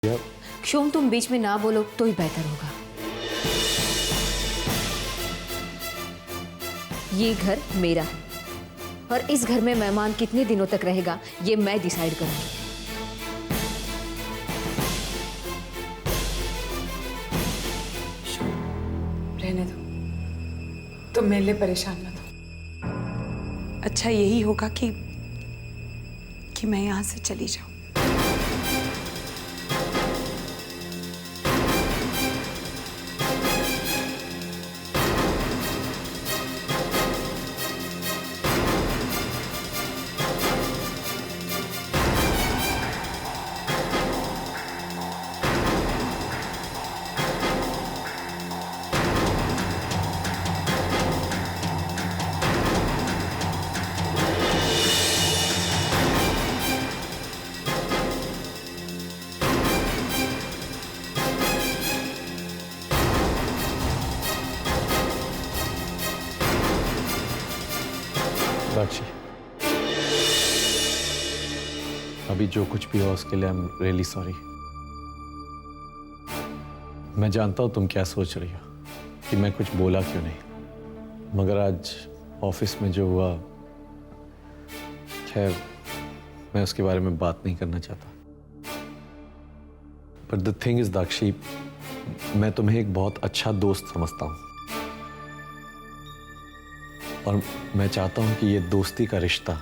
शोम, तुम बीच में ना बोलो तो ही बेहतर होगा। ये घर मेरा है और इस घर में मेहमान कितने दिनों तक रहेगा ये मैं डिसाइड करूंगी। रहने दो, तुम मेरे लिए परेशान मत हो। अच्छा यही होगा कि मैं यहां से चली जाऊं। साक्षी, अभी जो कुछ भी हो उसके लिए आई एम रियली सॉरी। मैं जानता हूं तुम क्या सोच रही हो कि मैं कुछ बोला क्यों नहीं, मगर आज ऑफिस में जो हुआ, खैर मैं उसके बारे में बात नहीं करना चाहता। But the thing is Dakshi, मैं तुम्हें एक बहुत अच्छा दोस्त समझता हूं और मैं चाहता हूं कि ये दोस्ती का रिश्ता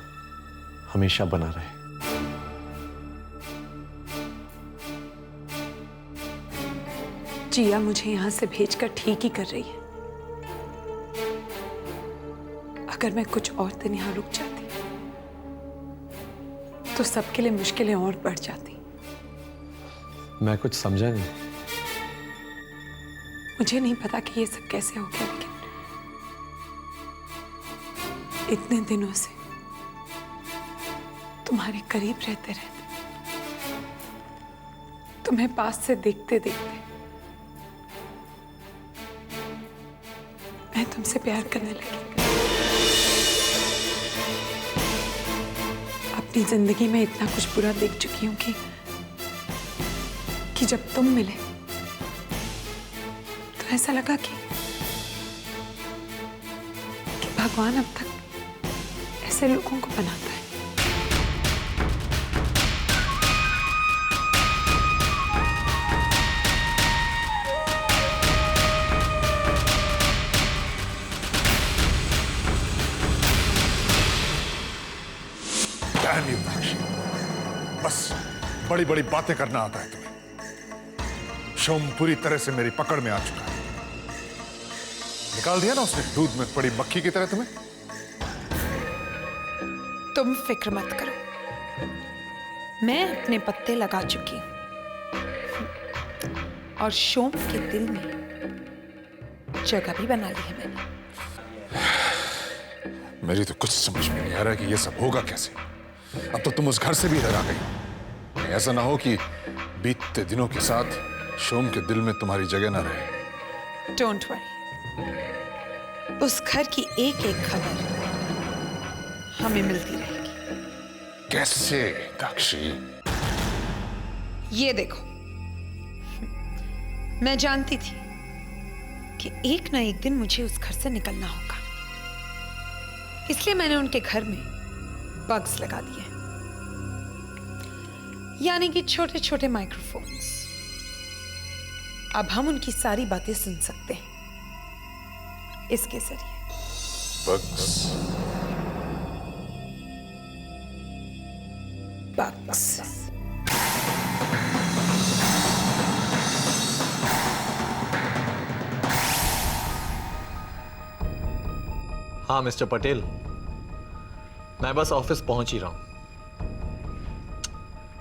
हमेशा बना रहे। जिया मुझे यहां से भेजकर ठीक ही कर रही है। अगर मैं कुछ और दिन यहां रुक जाती तो सबके लिए मुश्किलें और बढ़ जाती। मैं कुछ समझा नहीं। मुझे नहीं पता कि ये सब कैसे हो गया, लेकिन इतने दिनों से तुम्हारे करीब रहते रहते, तुम्हें पास से देखते देखते मैं तुमसे प्यार करने लगी। अपनी जिंदगी में इतना कुछ बुरा देख चुकी हूं कि जब तुम मिले तो ऐसा लगा कि भगवान अब तक ऐसे लोगों को बनाता है। बस बड़ी बड़ी बातें करना आता है तुम्हें। शोम पूरी तरह से मेरी पकड़ में आ चुका है। निकाल दिया ना उसने दूध में पड़ी मक्खी की तरह तुम्हें। तुम फिक्र मत करो, मैं अपने पत्ते लगा चुकी हूं और शोम के दिल में जगह भी बना ली है मैंने। मेरी तो कुछ समझ में नहीं आ रहा कि ये सब होगा कैसे। अब तो तुम उस घर से भी डरा गई। ऐसा ना हो कि बीतते दिनों के साथ शोम के दिल में तुम्हारी जगह ना रहे। डोंट वरी, उस घर की एक एक खबर हमें मिलती रहेगी। कैसे दाक्षी? ये देखो, मैं जानती थी कि एक ना एक दिन मुझे उस घर से निकलना होगा, इसलिए मैंने उनके घर में बग्स लगा दिए, यानी कि छोटे छोटे माइक्रोफोन्स। अब हम उनकी सारी बातें सुन सकते हैं इसके जरिए। बग्स? बग्स। हाँ मिस्टर पटेल, मैं बस ऑफिस पहुंच ही रहा हूं।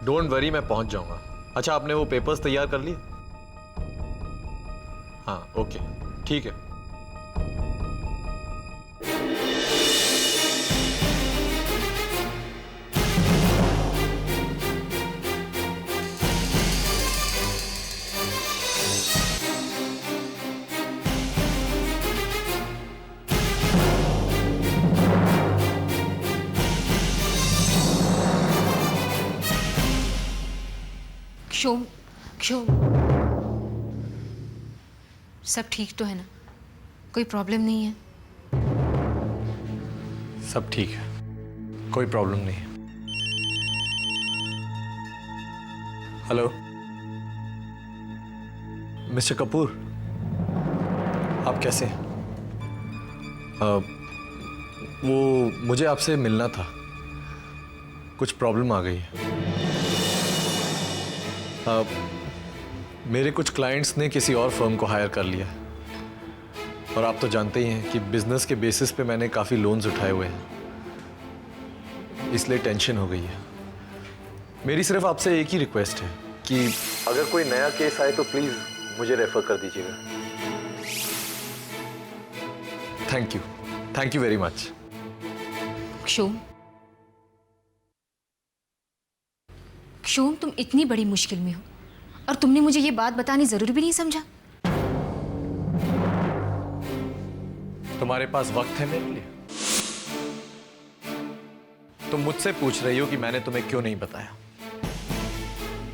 डोंट वरी, मैं पहुंच जाऊंगा। अच्छा, आपने वो पेपर्स तैयार कर लिए? हाँ ओके, ठीक है। शोम, क्षोभ, सब ठीक तो है ना? कोई प्रॉब्लम नहीं है? सब ठीक है, कोई प्रॉब्लम नहीं है। हेलो मिस्टर कपूर, आप कैसे हैं? वो मुझे आपसे मिलना था, कुछ प्रॉब्लम आ गई है। मेरे कुछ क्लाइंट्स ने किसी और फर्म को हायर कर लिया और आप तो जानते ही हैं कि बिजनेस के बेसिस पे मैंने काफ़ी लोन्स उठाए हुए हैं, इसलिए टेंशन हो गई है। मेरी सिर्फ आपसे एक ही रिक्वेस्ट है कि अगर कोई नया केस आए तो प्लीज़ मुझे रेफर कर दीजिएगा। Thank you very much. क्षोभ, क्षोभ, तुम इतनी बड़ी मुश्किल में हो और तुमने मुझे ये बात बतानी जरूरी भी नहीं समझा? तुम्हारे पास वक्त है मेरे लिए? तुम मुझसे पूछ रही हो कि मैंने तुम्हें क्यों नहीं बताया।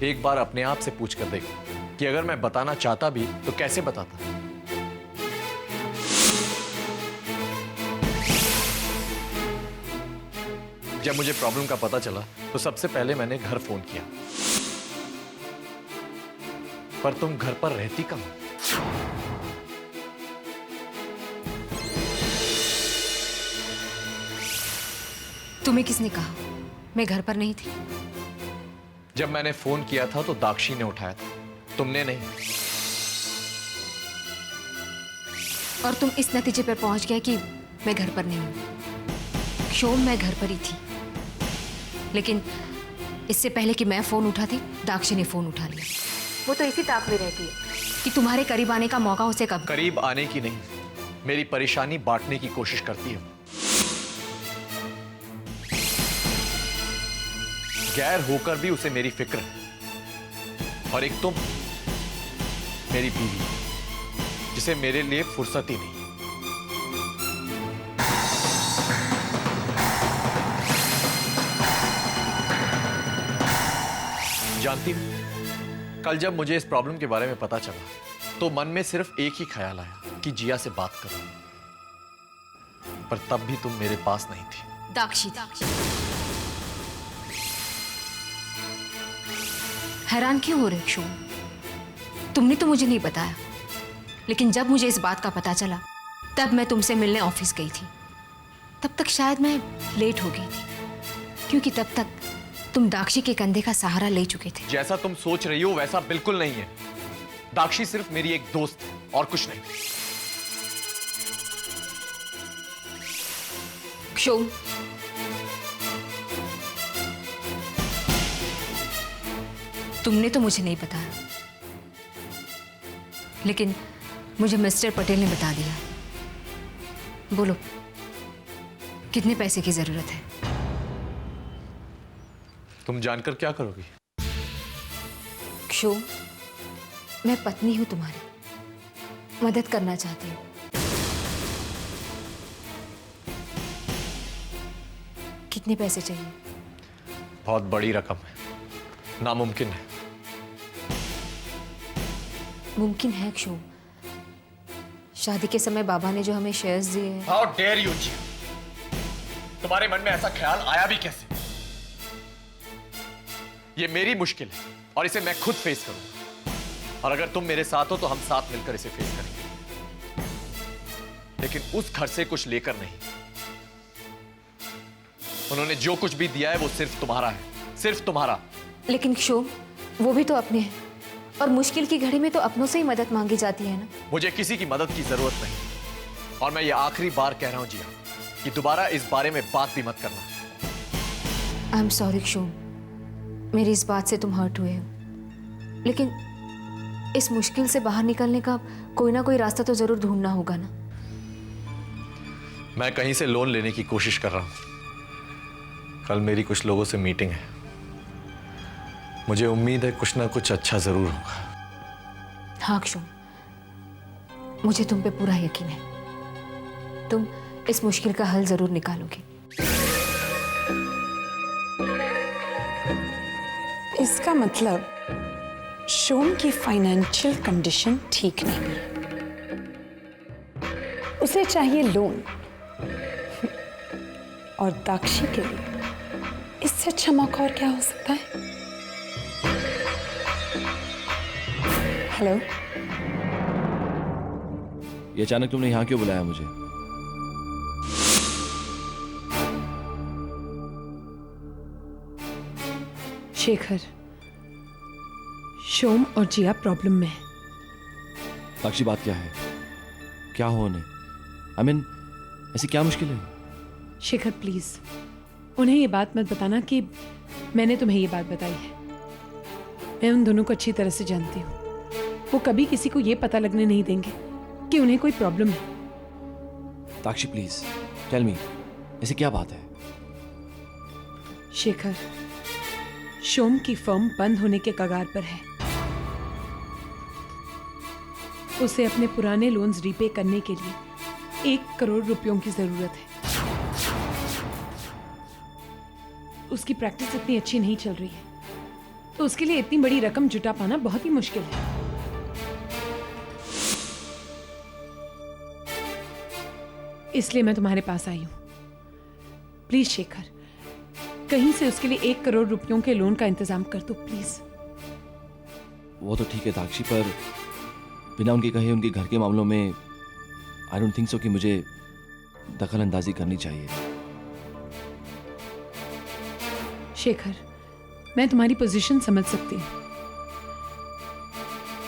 एक बार अपने आप से पूछ कर देखो कि अगर मैं बताना चाहता भी तो कैसे बताता। जब मुझे प्रॉब्लम का पता चला तो सबसे पहले मैंने घर फोन किया, पर तुम घर पर रहती कहाँ? तुम्हें किसने कहा मैं घर पर नहीं थी? जब मैंने फोन किया था तो दाक्षी ने उठाया था, तुमने नहीं। और तुम इस नतीजे पर पहुंच गए कि मैं घर पर नहीं हूं। क्षोभ, मैं घर पर ही थी, लेकिन इससे पहले कि मैं फोन उठाती दाक्षी ने फोन उठा लिया। वो तो इसी ताक में रहती है कि तुम्हारे करीब आने का मौका उसे कब। करीब आने की नहीं, मेरी परेशानी बांटने की कोशिश करती है। गैर होकर भी उसे मेरी फिक्र है। और एक तुम, मेरी बीवी, जिसे मेरे लिए फुर्सत ही नहीं। जानती हूं, कल जब मुझे इस प्रॉब्लम के बारे में पता चला तो मन में सिर्फ एक ही ख्याल आया कि जिया से बात करूं, पर तब भी तुम मेरे पास नहीं थी। दाक्षी, हैरान क्यों हो रहे क्षोभ? तुमने तो मुझे नहीं बताया, लेकिन जब मुझे इस बात का पता चला तब मैं तुमसे मिलने ऑफिस गई थी। तब तक शायद मैं लेट हो गई थी, क्योंकि तब तक तुम दाक्षी के कंधे का सहारा ले चुके थे। जैसा तुम सोच रही हो वैसा बिल्कुल नहीं है। दाक्षी सिर्फ मेरी एक दोस्त है और कुछ नहीं। क्षोभ, तुमने तो मुझे नहीं बताया, लेकिन मुझे मिस्टर पटेल ने बता दिया। बोलो, कितने पैसे की जरूरत है? तुम जानकर क्या करोगी? क्षोभ, मैं पत्नी हूं तुम्हारी, मदद करना चाहती हूँ। कितने पैसे चाहिए? बहुत बड़ी रकम है, नामुमकिन है। मुमकिन है क्षोभ, शादी के समय बाबा ने जो हमें शेयर्स दिए हैं। How dare you, जी? तुम्हारे मन में ऐसा ख्याल आया भी कैसे? ये मेरी मुश्किल है और इसे मैं खुद फेस करूंगा। और अगर तुम मेरे साथ हो तो हम साथ मिलकर इसे फेस करेंगे, लेकिन उस घर से कुछ लेकर नहीं। उन्होंने जो कुछ भी दिया है वो सिर्फ तुम्हारा है, सिर्फ तुम्हारा। लेकिन क्षोभ, वो भी तो अपने हैं, और मुश्किल की घड़ी में तो अपनों से ही मदद मांगी जाती है ना। मुझे किसी की मदद की जरूरत नहीं, और मैं ये आखिरी बार कह रहा हूं जिया कि दोबारा इस बारे में बात भी मत करना। आई एम सॉरी क्षोभ, मेरी इस बात से तुम हर्ट हुए हो, लेकिन इस मुश्किल से बाहर निकलने का कोई ना कोई रास्ता तो जरूर ढूंढना होगा ना। मैं कहीं से लोन लेने की कोशिश कर रहा हूं। कल मेरी कुछ लोगों से मीटिंग है, मुझे उम्मीद है कुछ ना कुछ अच्छा जरूर होगा। हाँ क्षोभ, मुझे तुम पे पूरा यकीन है, तुम इस मुश्किल का हल जरूर निकालोगे। इसका मतलब शोम की फाइनेंशियल कंडीशन ठीक नहीं है। उसे चाहिए लोन, और दाक्षी के लिए इससे अच्छा मौका और क्या हो सकता है? हेलो, ये अचानक तुमने यहाँ क्यों बुलाया मुझे? शेखर, शोम और जिया प्रॉब्लम में है। साक्षी, बात क्या है? क्या हो उन्हें? आई मीन, ऐसी क्या मुश्किल है? शेखर प्लीज उन्हें ये बात मत बताना कि मैंने तुम्हें ये बात बताई है। मैं उन दोनों को अच्छी तरह से जानती हूँ। वो कभी किसी को ये पता लगने नहीं देंगे कि उन्हें कोई प्रॉब्लम है। साक्षी प्लीज टेल मी, ऐसी क्या बात है? शेखर, शोम की फर्म बंद होने के कगार पर है। उसे अपने पुराने लोन्स रीपे करने के लिए 1 करोड़ रुपयों की जरूरत है। उसकी प्रैक्टिस इतनी अच्छी नहीं चल रही है, तो उसके लिए इतनी बड़ी रकम जुटा पाना बहुत ही मुश्किल है। इसलिए मैं तुम्हारे पास आई हूं। प्लीज शेखर, कहीं से उसके लिए 1 करोड़ रुपयों के लोन का इंतजाम कर दो प्लीज। वो तो ठीक है साक्षी, पर बिना उनके कहे उनके घर के मामलों में आई डोंट थिंक सो कि मुझे दखल अंदाजी करनी चाहिए। शेखर, मैं तुम्हारी पोजीशन समझ सकती हूँ।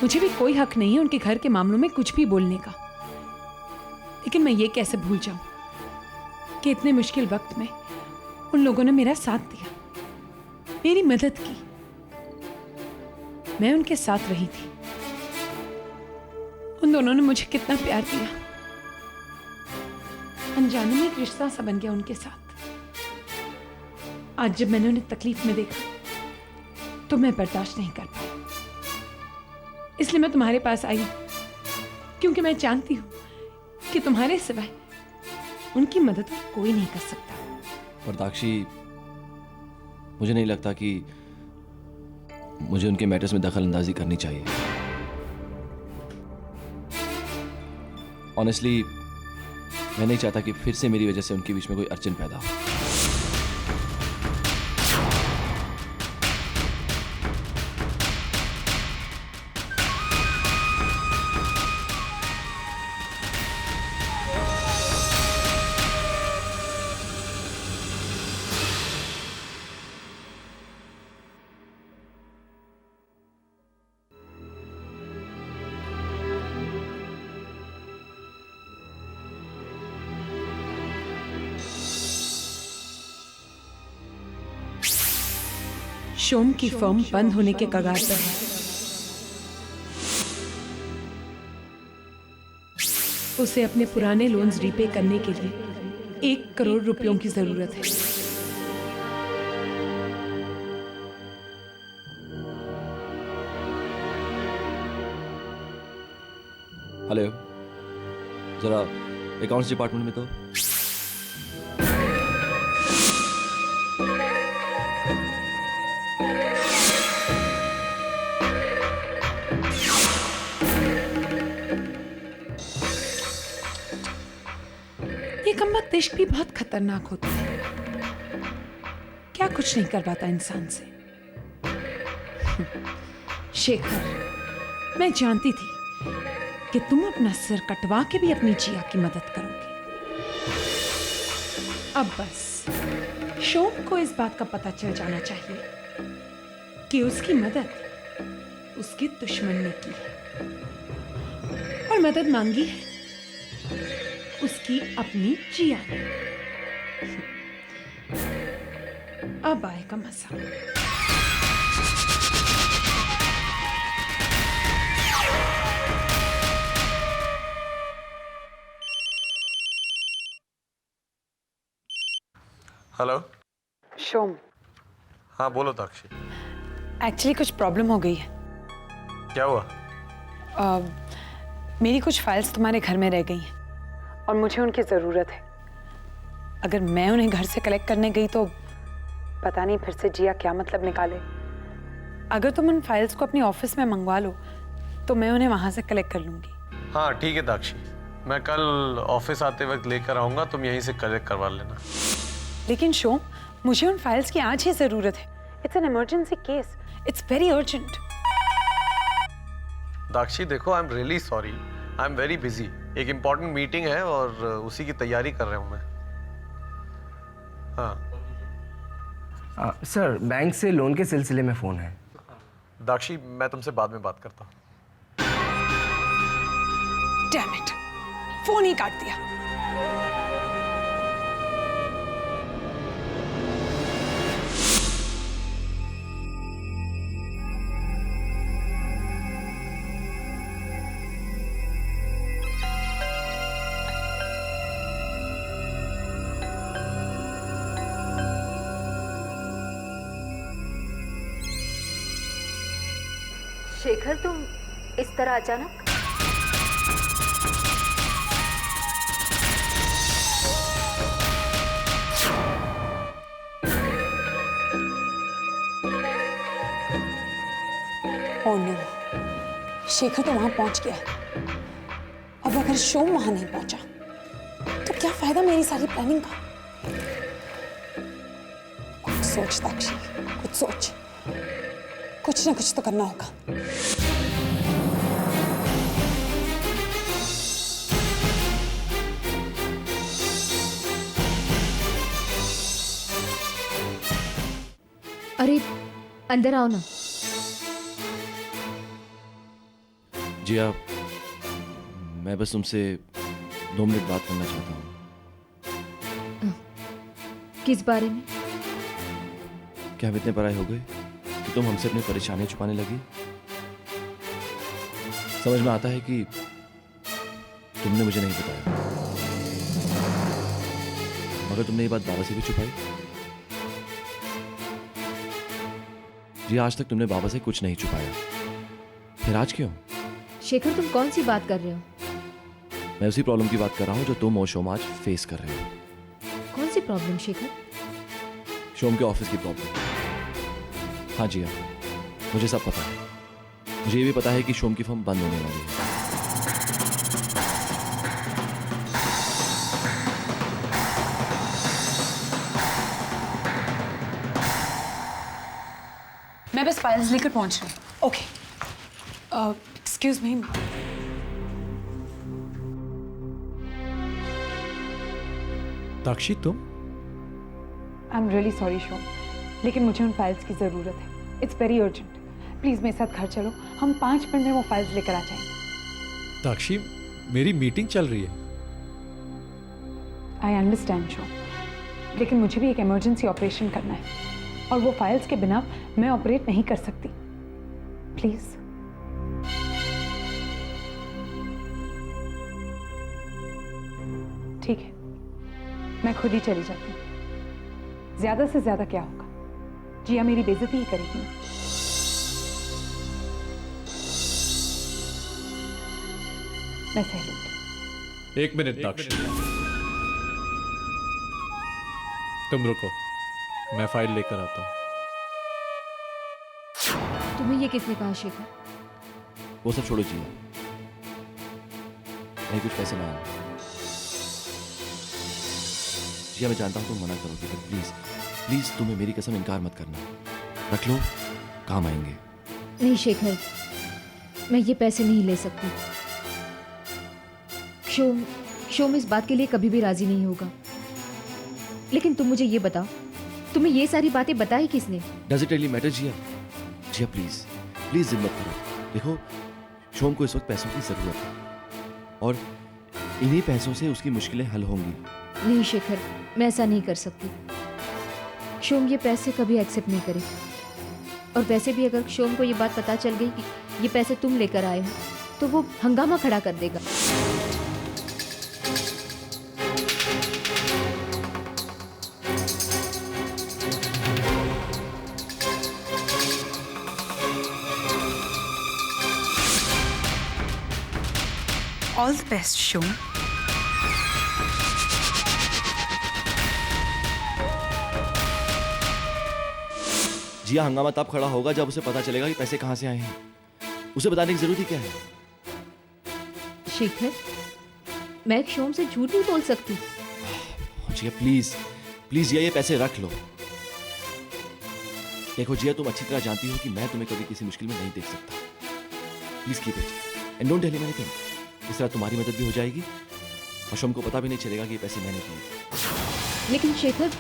मुझे भी कोई हक नहीं है उनके घर के मामलों में कुछ भी बोलने का, लेकिन मैं ये कैसे भूल जाऊं कि इतने मुश्किल वक्त में उन लोगों ने मेरा साथ दिया, मेरी मदद की। मैं उनके साथ रही थी। उन दोनों ने मुझे कितना प्यार दिया। अनजाने में एक रिश्ता सा बन गया उनके साथ। आज जब मैंने उन्हें तकलीफ में देखा तो मैं बर्दाश्त नहीं कर पाई। इसलिए मैं तुम्हारे पास आई हूं, क्योंकि मैं जानती हूं कि तुम्हारे सिवाय उनकी मदद और कोई नहीं कर सकता। पर दाक्षी, मुझे नहीं लगता कि मुझे उनके मैटर्स में दखल अंदाजी करनी चाहिए। ऑनेस्टली, मैं नहीं चाहता कि फिर से मेरी वजह से उनके बीच में कोई अड़चन पैदा हो। शोम की फर्म बंद होने के कगार पर है। उसे अपने पुराने लोन्स रीपे करने के लिए 1 करोड़ रुपयों की जरूरत है। हेलो, जरा अकाउंट्स डिपार्टमेंट में तो। ये कमबख्त इश्क भी बहुत खतरनाक होता है। क्या कुछ नहीं कर पाता इंसान से। शेखर, मैं जानती थी कि तुम अपना सिर कटवा के भी अपनी जिया की मदद करोगे। अब बस शोम को इस बात का पता चल जाना चाहिए कि उसकी मदद उसके दुश्मन ने की है, और मदद मांगी है उसकी अपनी जिया ने। अब आएगा मजा। हेलो। शोम, हाँ बोलो ताक्षी, एक्चुअली कुछ प्रॉब्लम हो गई है। क्या हुआ? मेरी कुछ फाइल्स तुम्हारे घर में रह गई हैं और मुझे उनकी ज़रूरत है। अगर मैं उन्हें घर से कलेक्ट करने गई तो पता नहीं फिर से जिया क्या मतलब निकाले। अगर तुम उन फाइल्स को अपनी ऑफिस में मंगवा लो तो मैं उन्हें वहां से कलेक्ट कर लूंगी। हाँ ठीक है दाक्षी, मैं कल ऑफिस आते वक्त लेकर आऊंगा, तुम यहीं से कलेक्ट करवा लेना। लेकिन शोम, मुझे उन फाइल्स की आज ही जरूरत है। It's an emergency case, it's very urgent. Dakshi देखो, I am really sorry, I am very busy. एक इम्पोर्टेंट मीटिंग है और उसी की तैयारी कर रहा हूँ मैं। हाँ सर, बैंक से लोन के सिलसिले में फ़ोन है। दाक्षी, मैं तुमसे बाद में बात करता हूँ। डैम इट, फोन ही काट दिया। शेखर, तुम इस तरह अचानक? ओह नो, शेखर तो वहां पहुंच गया है। अब अगर शोम वहां नहीं पहुंचा तो क्या फायदा मेरी सारी प्लानिंग का। कुछ सोच दाक्षी, कुछ सोच, कुछ ना कुछ तो करना होगा। अरे अंदर आओ ना। जी आप, मैं बस तुमसे 2 मिनट बात करना चाहता हूँ। किस बारे में? क्या हम इतने पराए हो गए कि तुम हमसे अपनी परेशानियां छुपाने लगी? समझ में आता है कि तुमने मुझे नहीं बताया, मगर तुमने ये बात बाबा से भी छुपाई। जी, आज तक तुमने बाबा से कुछ नहीं छुपाया, फिर आज क्यों? शेखर, तुम कौन सी बात कर रहे हो? मैं उसी प्रॉब्लम की बात कर रहा हूँ जो तुम और शोम आज फेस कर रहे हो। कौन सी प्रॉब्लम शेखर? शोम के ऑफिस की प्रॉब्लम। हाँ जी हाँ, मुझे सब पता है। मुझे ये भी पता है कि शोम की फर्म बंद होने वाली है। मैं बस फाइल्स लेकर पहुंच रही हूँ। Okay, excuse me. दाक्षी, तुम? I am really sorry Shom, लेकिन मुझे उन फाइल्स की ज़रूरत है। It's very urgent. प्लीज़ मेरे साथ घर चलो, हम 5 मिनट में वो फाइल्स लेकर आ जाएंगे। दाक्षी, मेरी मीटिंग चल रही है। आई अंडरस्टैंड शोम, लेकिन मुझे भी एक इमरजेंसी ऑपरेशन करना है और वो फाइल्स के बिना मैं ऑपरेट नहीं कर सकती। प्लीज़। ठीक है, मैं खुद ही चली जाती हूँ। ज्यादा से ज्यादा क्या होगा, जिया मेरी बेइज्जती ही करेगी ना। मैं सह लूंगी। 1 मिनट दाक्षी, तुम रुको, मैं फाइल लेकर आता हूँ। तुम्हें ये किसने कहा शेखर? वो सब छोड़ो जी, मैं कुछ पैसे लाया। जी मैं जानता हूँ तुम मना करोगे, तो प्लीज प्लीज तुम्हें मेरी कसम इनकार मत करना। रख लो, काम आएंगे। नहीं शेखर, मैं ये पैसे नहीं ले सकती। शोम इस बात के लिए कभी भी राजी नहीं होगा। लेकिन तुम मुझे ये बताओ, तुम्हें ये सारी बातें बताई किसने? Does it really matter Jiya? Jiya please please जिद मत करो। देखो, शोम को इस वक्त पैसों की जरूरत है और इन्हीं पैसों से उसकी मुश्किलें हल होंगी। नहीं शेखर, मैं ऐसा नहीं कर सकती। शोम ये पैसे कभी एक्सेप्ट नहीं करे। और वैसे भी अगर शोम को ये बात पता चल गई कि ये पैसे तुम लेकर आए हो, तो वो हंगामा खड़ा कर देगा। All the best, Shom. जिया हंगामा तब खड़ा होगा जब उसे पता चलेगा कि पैसे कहां से आए हैं। उसे बताने की जरूरत ही क्या है? शेखर, मैं शोम से झूठ नहीं बोल सकती। जिया प्लीज प्लीज जिया, ये पैसे रख लो। देखो जिया, तुम अच्छी तरह जानती हो कि मैं तुम्हें कभी किसी मुश्किल में नहीं देख सकता। Please keep it and don't tell him anything. इस तरह तुम्हारी मदद भी हो जाएगी और शोम को पता भी नहीं चलेगा कि ये पैसे मैंने दिए। लेकिन शेखर,